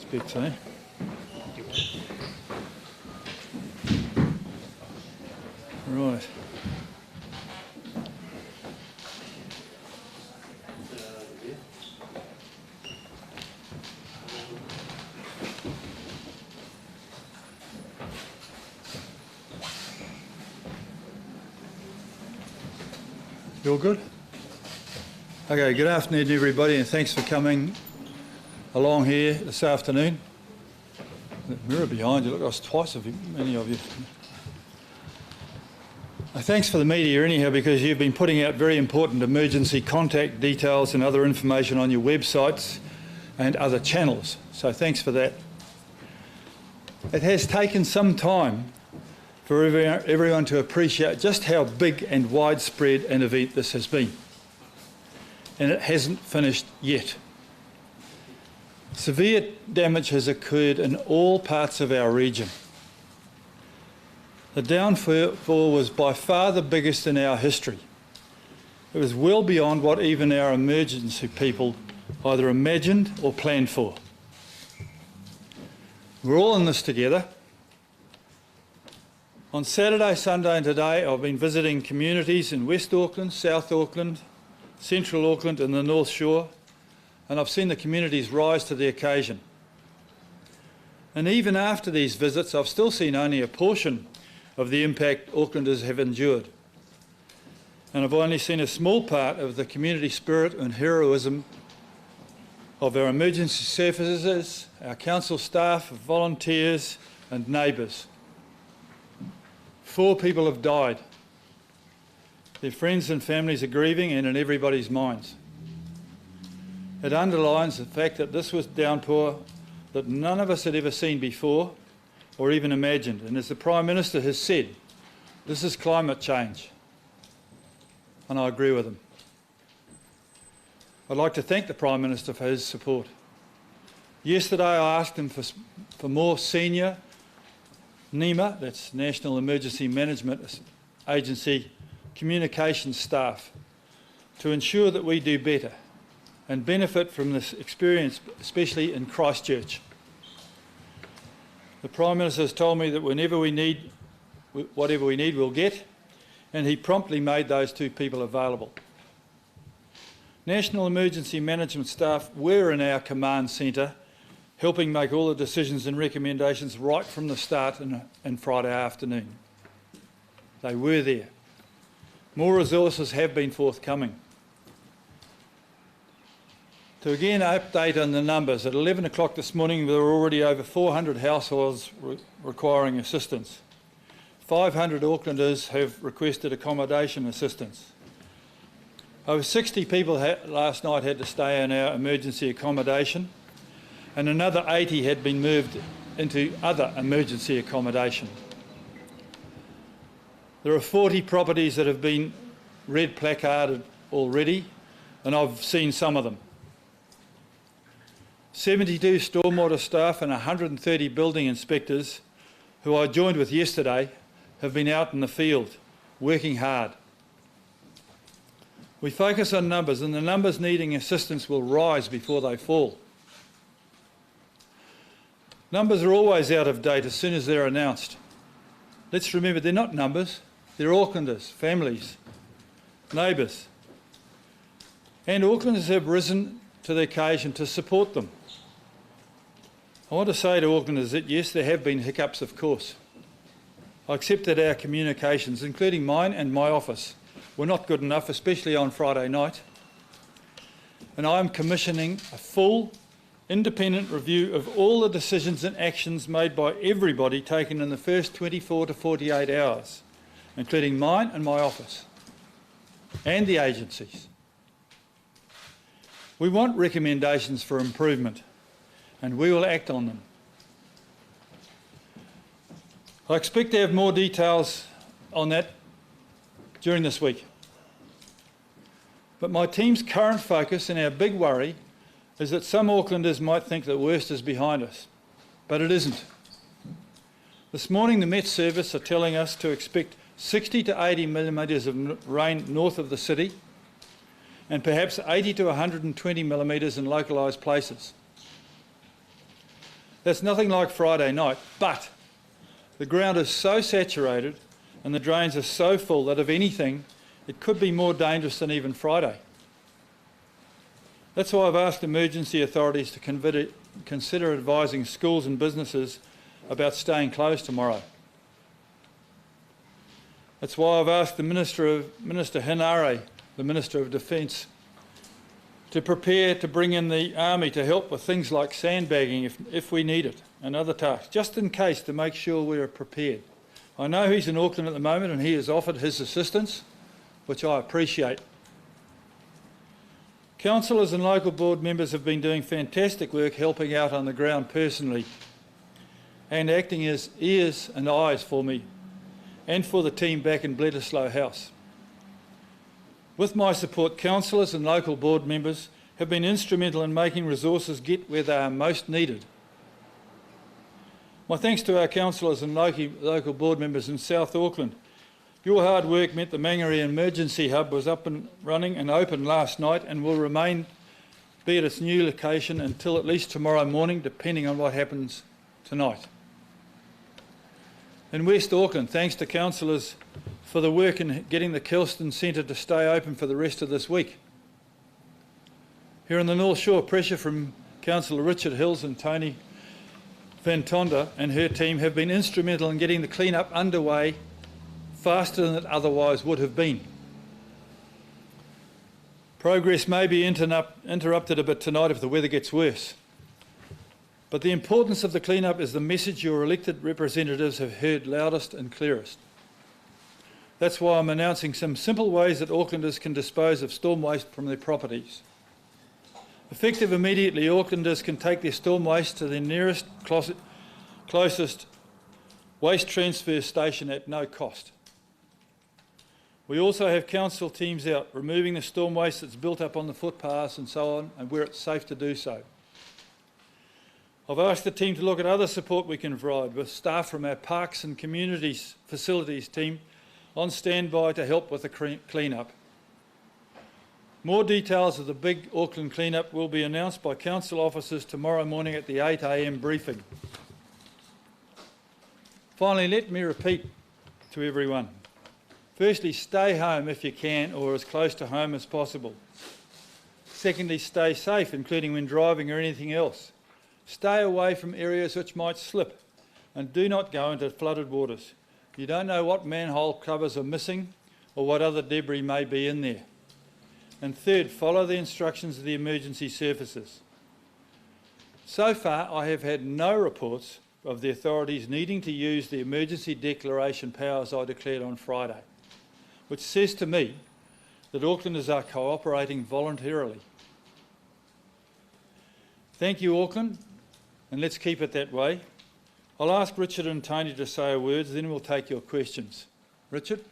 Specs, eh? Right. You all good? Okay, good afternoon everybody, and thanks for coming along here this afternoon. The mirror behind you, look, that's twice of you, many of you. Thanks for the media anyhow, because you've been putting out very important emergency contact details and other information on your websites and other channels, so thanks for that. It has taken some time for everyone to appreciate just how big and widespread an event this has been. And it hasn't finished yet. Severe damage has occurred in all parts of our region. The downfall was by far the biggest in our history. It was well beyond what even our emergency people either imagined or planned for. We're all in this together. On Saturday, Sunday and today, I've been visiting communities in West Auckland, South Auckland, Central Auckland and the North Shore, and I've seen the communities rise to the occasion. And even after these visits, I've still seen only a portion of the impact Aucklanders have endured. And I've only seen a small part of the community spirit and heroism of our emergency services, our council staff, volunteers and neighbours. 4 people have died. Their friends and families are grieving and in everybody's minds. It underlines the fact that this was downpour that none of us had ever seen before or even imagined. And as the Prime Minister has said, this is climate change. And I agree with him. I'd like to thank the Prime Minister for his support. Yesterday I asked him for more senior NEMA, that's National Emergency Management Agency, communications staff to ensure that we do better and benefit from this experience, especially in Christchurch. The Prime Minister has told me that whenever we need, whatever we need, we'll get, and he promptly made those 2 people available. National Emergency Management staff were in our command centre helping make all the decisions and recommendations right from the start and Friday afternoon. They were there. More resources have been forthcoming. To again update on the numbers, at 11 o'clock this morning there were already over 400 households requiring assistance. 500 Aucklanders have requested accommodation assistance. Over 60 people last night had to stay in our emergency accommodation, and another 80 had been moved into other emergency accommodation. There are 40 properties that have been red placarded already, and I've seen some of them. 72 stormwater staff and 130 building inspectors, who I joined with yesterday, have been out in the field, working hard. We focus on numbers, and the numbers needing assistance will rise before they fall. Numbers are always out of date as soon as they're announced. Let's remember, they're not numbers, they're Aucklanders, families, neighbours. And Aucklanders have risen to the occasion to support them. I want to say to Aucklanders that yes, there have been hiccups, of course. I accept that our communications, including mine and my office, were not good enough, especially on Friday night. And I am commissioning a full, independent review of all the decisions and actions made by everybody taken in the first 24 to 48 hours, including mine and my office, and the agencies. We want recommendations for improvement, and we will act on them. I expect to have more details on that during this week. But my team's current focus and our big worry is that some Aucklanders might think the worst is behind us, but it isn't. This morning the Met Service are telling us to expect 60 to 80 millimetres of rain north of the city and perhaps 80 to 120 millimetres in localised places. That's nothing like Friday night, but the ground is so saturated and the drains are so full that if anything, it could be more dangerous than even Friday. That's why I've asked emergency authorities to consider advising schools and businesses about staying closed tomorrow. That's why I've asked the Minister Hinare, the Minister of Defence, to prepare to bring in the Army to help with things like sandbagging if we need it, and other tasks, just in case, to make sure we're prepared. I know he's in Auckland at the moment and he has offered his assistance, which I appreciate. Councillors and local board members have been doing fantastic work helping out on the ground personally and acting as ears and eyes for me and for the team back in Bledisloe House. With my support, councillors and local board members have been instrumental in making resources get where they are most needed. My thanks to our councillors and local board members in South Auckland. Your hard work meant the Mangere Emergency Hub was up and running and open last night and will remain be at its new location until at least tomorrow morning, depending on what happens tonight. In West Auckland, thanks to councillors for the work in getting the Kelston Centre to stay open for the rest of this week. Here on the North Shore, pressure from Councillor Richard Hills and Tony Van Tonda and her team have been instrumental in getting the clean-up underway faster than it otherwise would have been. Progress may be interrupted a bit tonight if the weather gets worse. But the importance of the clean-up is the message your elected representatives have heard loudest and clearest. That's why I'm announcing some simple ways that Aucklanders can dispose of storm waste from their properties. Effective immediately, Aucklanders can take their storm waste to their nearest closest waste transfer station at no cost. We also have council teams out removing the storm waste that's built up on the footpaths and so on, and where it's safe to do so. I've asked the team to look at other support we can provide with staff from our Parks and Communities Facilities team on standby to help with the clean-up. More details of the big Auckland clean-up will be announced by council officers tomorrow morning at the 8 a.m. briefing. Finally, let me repeat to everyone. Firstly, stay home if you can, or as close to home as possible. Secondly, stay safe, including when driving or anything else. Stay away from areas which might slip, and do not go into flooded waters. You don't know what manhole covers are missing or what other debris may be in there. And third, follow the instructions of the emergency services. So far, I have had no reports of the authorities needing to use the emergency declaration powers I declared on Friday, which says to me that Aucklanders are cooperating voluntarily. Thank you, Auckland, and let's keep it that way. I'll ask Richard and Tony to say a word, then we'll take your questions. Richard?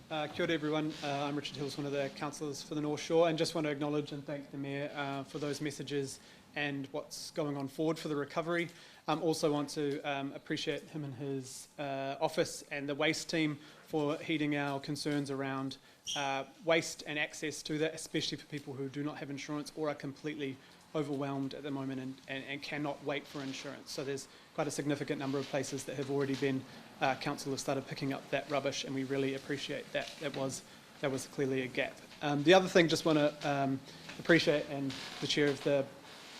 Kia ora everyone, I'm Richard Hills, one of the councillors for the North Shore, and just want to acknowledge and thank the Mayor for those messages and what's going on forward for the recovery. Also want to appreciate him and his office and the waste team for heeding our concerns around waste and access to that, especially for people who do not have insurance or are completely overwhelmed at the moment and cannot wait for insurance. So there's quite a significant number of places that have already been, council have started picking up that rubbish, and we really appreciate that. That was clearly a gap. The other thing, just want to appreciate, and the chair of the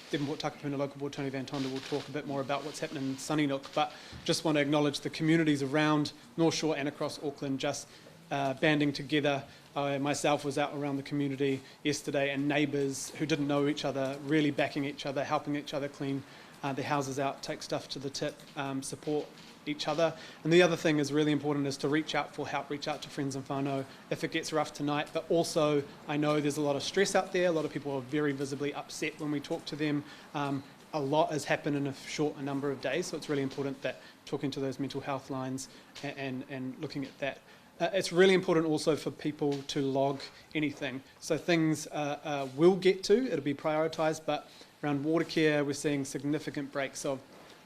Devonport Takapuna Local Board, Tony Van Tonda, will talk a bit more about what's happening in Sunnynook, but just want to acknowledge the communities around North Shore and across Auckland just banding together. I myself was out around the community yesterday, and neighbours who didn't know each other really backing each other, helping each other clean their houses out, take stuff to the tip, support each other. And the other thing is really important is to reach out for help, reach out to friends and whānau if it gets rough tonight. But also, I know there's a lot of stress out there. A lot of people are very visibly upset when we talk to them. A lot has happened in a short number of days, so it's really important that talking to those mental health lines and looking at that. It's really important also for people to log anything. So things will get to, it'll be prioritised, but around water care, we're seeing significant breaks of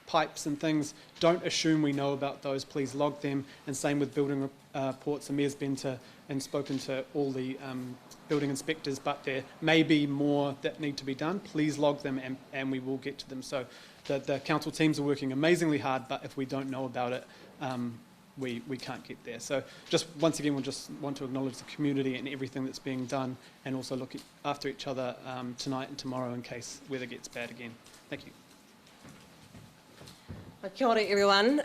pipes and things. Don't assume we know about those, please log them, and same with building reports. The Mayor's been to and spoken to all the building inspectors, but there may be more that need to be done. Please log them and we will get to them. So the council teams are working amazingly hard, but if we don't know about it, we can't get there. So just once again, we'll just want to acknowledge the community and everything that's being done, and also look after each other tonight and tomorrow in case weather gets bad again. Thank you. Kia ora, everyone.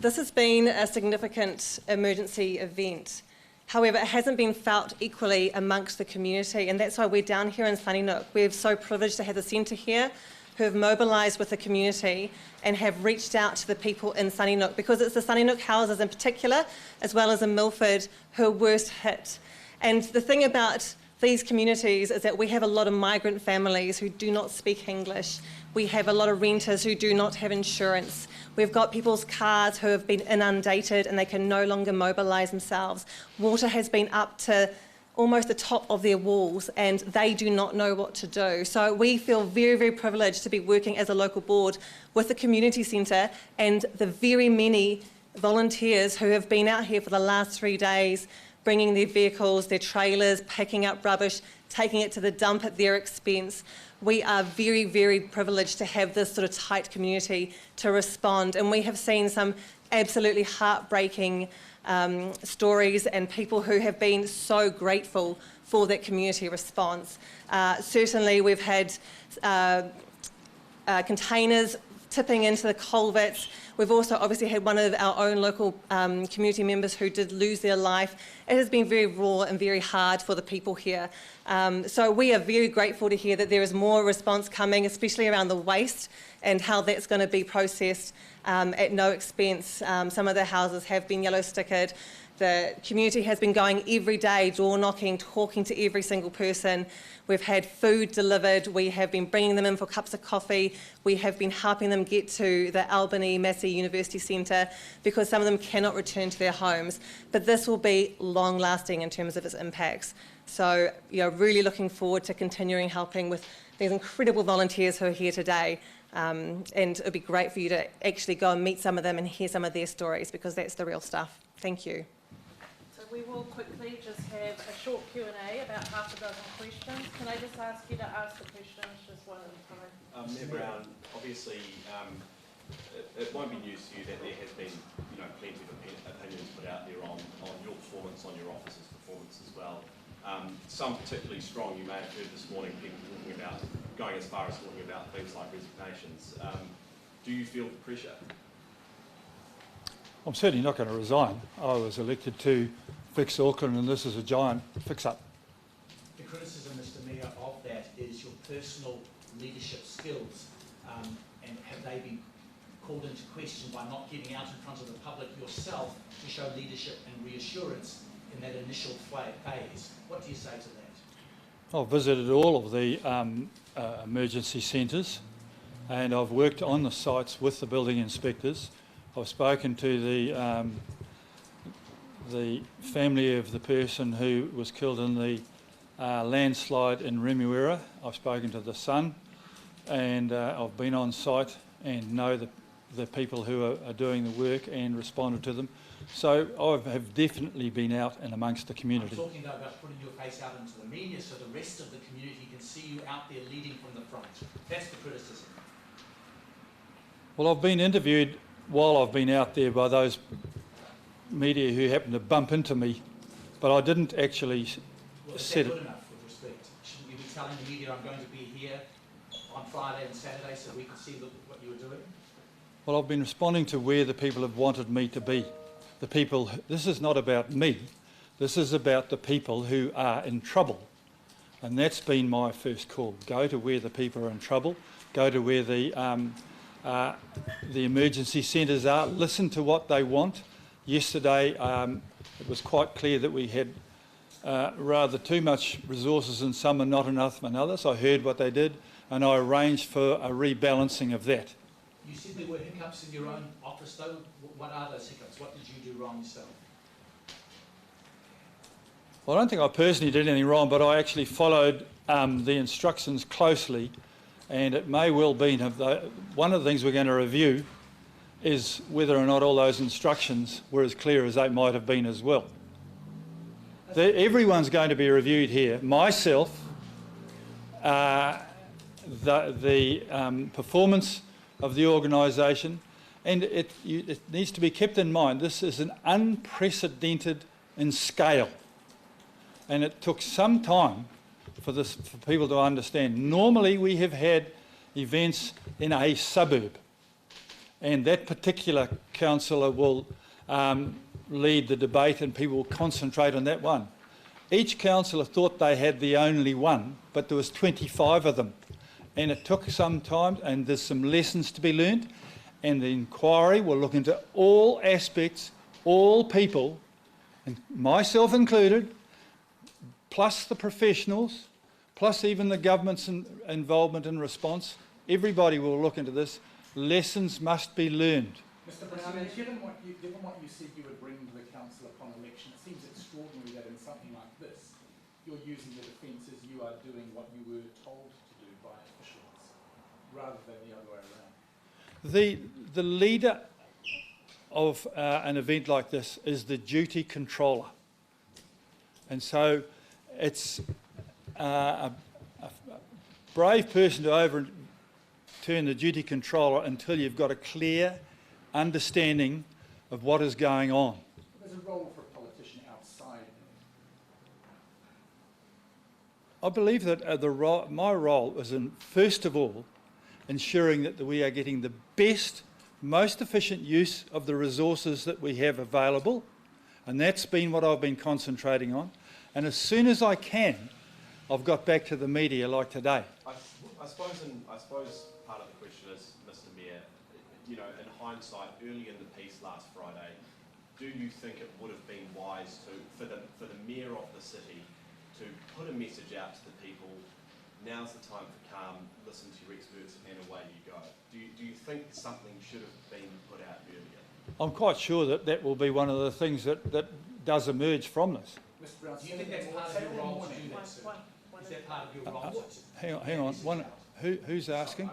This has been a significant emergency event. However, it hasn't been felt equally amongst the community, and that's why we're down here in Sunnyside. We're so privileged to have the centre here who have mobilised with the community and have reached out to the people in Sunnyside, because it's the Sunnyside houses in particular, as well as in Milford, who are worst hit. And the thing about these communities is that we have a lot of migrant families who do not speak English. We have a lot of renters who do not have insurance. We've got people's cars who have been inundated and they can no longer mobilise themselves. Water has been up to almost the top of their walls and they do not know what to do. So we feel very, very privileged to be working as a local board with the community centre and the very many volunteers who have been out here for the last 3 days, bringing their vehicles, their trailers, picking up rubbish, taking it to the dump at their expense. We are very, very privileged to have this sort of tight community to respond, and we have seen some absolutely heartbreaking stories and people who have been so grateful for that community response. Certainly we've had containers tipping into the culverts. We've also obviously had one of our own local community members who did lose their life. It has been very raw and very hard for the people here. So we are very grateful to hear that there is more response coming, especially around the waste and how that's going to be processed at no expense. Some of the houses have been yellow stickered. The community has been going every day, door knocking, talking to every single person. We've had food delivered. We have been bringing them in for cups of coffee. We have been helping them get to the Albany Massey University Centre because some of them cannot return to their homes. But this will be long lasting in terms of its impacts. So, really looking forward to continuing helping with these incredible volunteers who are here today. And it would be great for you to actually go and meet some of them and hear some of their stories, because that's the real stuff. Thank you. We will quickly just have a short Q&A, about half a dozen questions. Can I just ask you to ask the questions just one at a time? Mayor Brown, obviously it won't be news to you that there has been plenty of opinions put out there on your performance, on your office's performance as well. Some particularly strong. You may have heard this morning people talking about, going as far as talking about things like resignations. Do you feel the pressure? I'm certainly not going to resign. I was elected to fix Auckland, and this is a giant fix-up. The criticism, Mr Mayor, of that is your personal leadership skills, and have they been called into question by not getting out in front of the public yourself to show leadership and reassurance in that initial phase? What do you say to that? I've visited all of the emergency centres, and I've worked on the sites with the building inspectors. I've spoken to the family of the person who was killed in the landslide in Remuera. I've spoken to the son, and I've been on site and know the people who are doing the work and responded to them. So I have definitely been out and amongst the community. I'm talking about putting your face out into the media so the rest of the community can see you out there leading from the front. That's the criticism. Well, I've been interviewed while I've been out there by those media who happened to bump into me, but I didn't actually said it. Good enough with respect? Shouldn't you be telling the media I'm going to be here on Friday and Saturday so we can see what you were doing? Well, I've been responding to where the people have wanted me to be. The people, this is not about me, this is about the people who are in trouble. And that's been my first call. Go to where the people are in trouble, go to where the emergency centres are, listen to what they want. Yesterday it was quite clear that we had rather too much resources in some and not enough in others. I heard what they did and I arranged for a rebalancing of that. You said there were hiccups in your own office though. What are those hiccups? What did you do wrong yourself? Well, I don't think I personally did anything wrong, but I actually followed the instructions closely, and it may well be one of the things we're going to review is whether or not all those instructions were as clear as they might have been as well. Everyone's going to be reviewed here. Myself, the performance of the organisation, and it needs to be kept in mind this is an unprecedented in scale, and it took some time for people to understand. Normally we have had events in a suburb, and that particular councillor will lead the debate and people will concentrate on that one. Each councillor thought they had the only one, but there was 25 of them, and it took some time, and there's some lessons to be learned, and the inquiry will look into all aspects, all people, and myself included, plus the professionals, plus even the government's involvement and response. Everybody will look into this. Lessons must be learned. Mr. President, given what you said you would bring to the council upon election, it seems extraordinary that in something like this, you're using the defence as you are doing what you were told to do by officials, rather than the other way around. The leader of an event like this is the duty controller. And so it's a brave person to overturn the duty controller until you've got a clear understanding of what is going on. There's a role for a politician outside. I believe that my role is in, first of all, ensuring that we are getting the best, most efficient use of the resources that we have available, and that's been what I've been concentrating on. And as soon as I can, I've got back to the media like today. I suppose part of the question is, Mr. Mayor, you know, in hindsight, early in the piece last Friday, do you think it would have been wise for the mayor of the city to put a message out to the people? Now's the time for calm. Listen to your experts, and away you go. Do you think something should have been put out earlier? I'm quite sure that will be one of the things that does emerge from this. Mr. Brown, do you think that's part of your role to do that, sir? Is that part of your role? Hang on. Who's asking?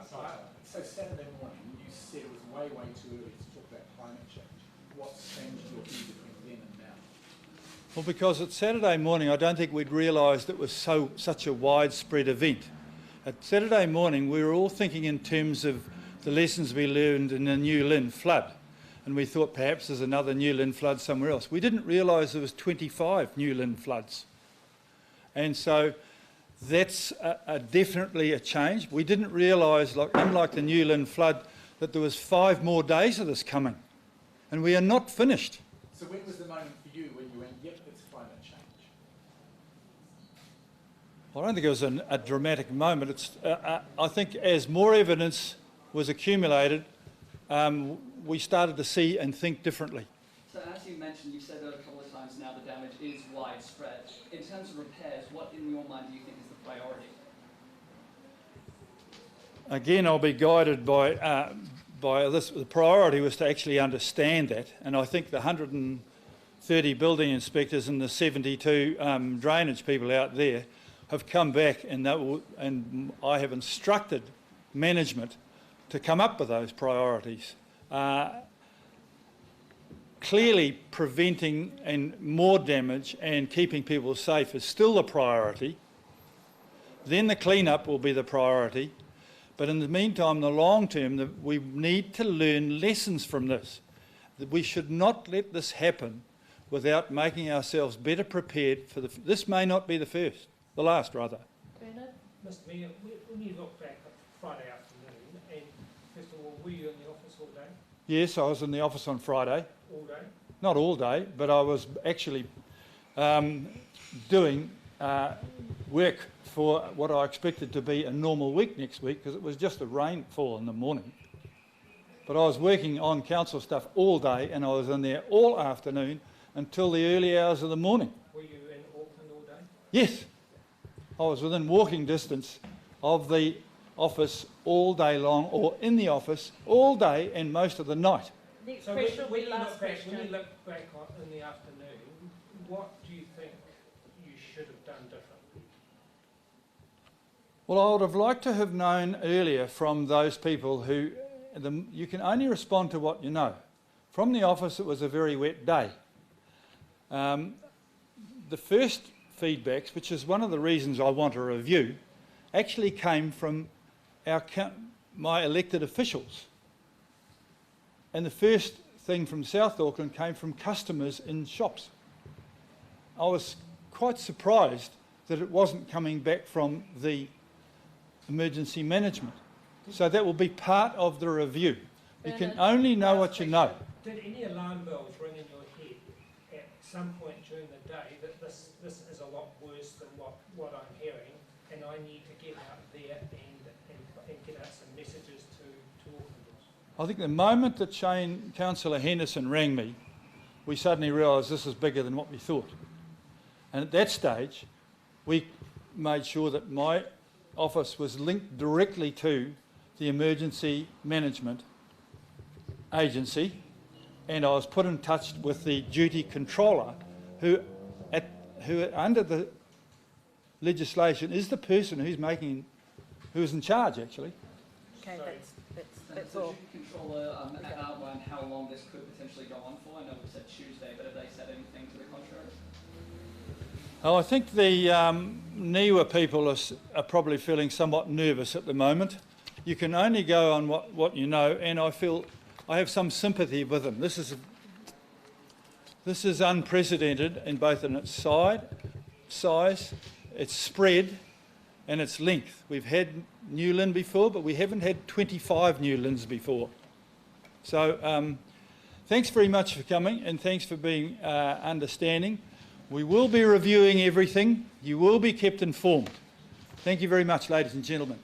So Saturday morning, you said it was way too early to talk about climate change. What's changed your view between then and now? Well, because at Saturday morning, I don't think we'd realised it was such a widespread event. At Saturday morning, we were all thinking in terms of the lessons we learned in the New Lynn flood, and we thought perhaps there's another New Lynn flood somewhere else. We didn't realise there was 25 New Lynn floods, and so that's definitely a change. We didn't realise, unlike the New Lynn flood, that there was 5 more days of this coming, and we are not finished. So when was the moment for you when you went, yep, it's climate change? Well, I don't think it was a dramatic moment. I think as more evidence was accumulated, we started to see and think differently. So as you mentioned, you've said it a couple of times now, the damage is widespread. In terms of repairs, what in your mind do you think is the priority? Again, I'll be guided by this. The priority was to actually understand that, and I think the 130 building inspectors and the 72 drainage people out there have come back, and I have instructed management to come up with those priorities. Clearly, preventing and more damage and keeping people safe is still the priority. Then the clean-up will be the priority. But in the meantime, the long term, we need to learn lessons from this. That we should not let this happen without making ourselves better prepared for this may not be the last rather. Bernard? Mr. Mayor, when you look back at Friday afternoon, and first of all, were you in the office all day? Yes, I was in the office on Friday. All day? Not all day, but I was actually doing work for what I expected to be a normal week next week, because it was just a rainfall in the morning. But I was working on council stuff all day, and I was in there all afternoon until the early hours of the morning. Were you in Auckland all day? Yes, I was within walking distance of the office all day long, or in the office all day and most of the night. Next So question will when be you last look back, question. when you look back in the afternoon, what do you think you should have done differently? Well, I would have liked to have known earlier from those people who you can only respond to what you know. From the office, it was a very wet day. The first feedbacks, which is one of the reasons I want a review, actually came from my elected officials. And the first thing from South Auckland came from customers in shops. I was quite surprised that it wasn't coming back from the emergency management. So that will be part of the review. You can only know what you know. Did any alarm bells ring in your head at some point during the day that this is a lot worse than what I'm hearing, and I need to get out there and get out some messages to Aucklanders? I think the moment that Councillor Henderson rang me, we suddenly realised this is bigger than what we thought. And at that stage, we made sure that my office was linked directly to the emergency management agency, and I was put in touch with the duty controller, who under the legislation is the person who's in charge actually. Okay, that's So all. should the controller outline how long this could potentially go on for? I know we said Tuesday, but have they said anything to the contrary? Oh, I think the NIWA people are probably feeling somewhat nervous at the moment. You can only go on what you know, and I feel I have some sympathy with them. This is unprecedented in both in its size, its spread, and its length. We've had New Lynn before, but we haven't had 25 New Lynns before. So thanks very much for coming, and thanks for being understanding. We will be reviewing everything. You will be kept informed. Thank you very much, ladies and gentlemen.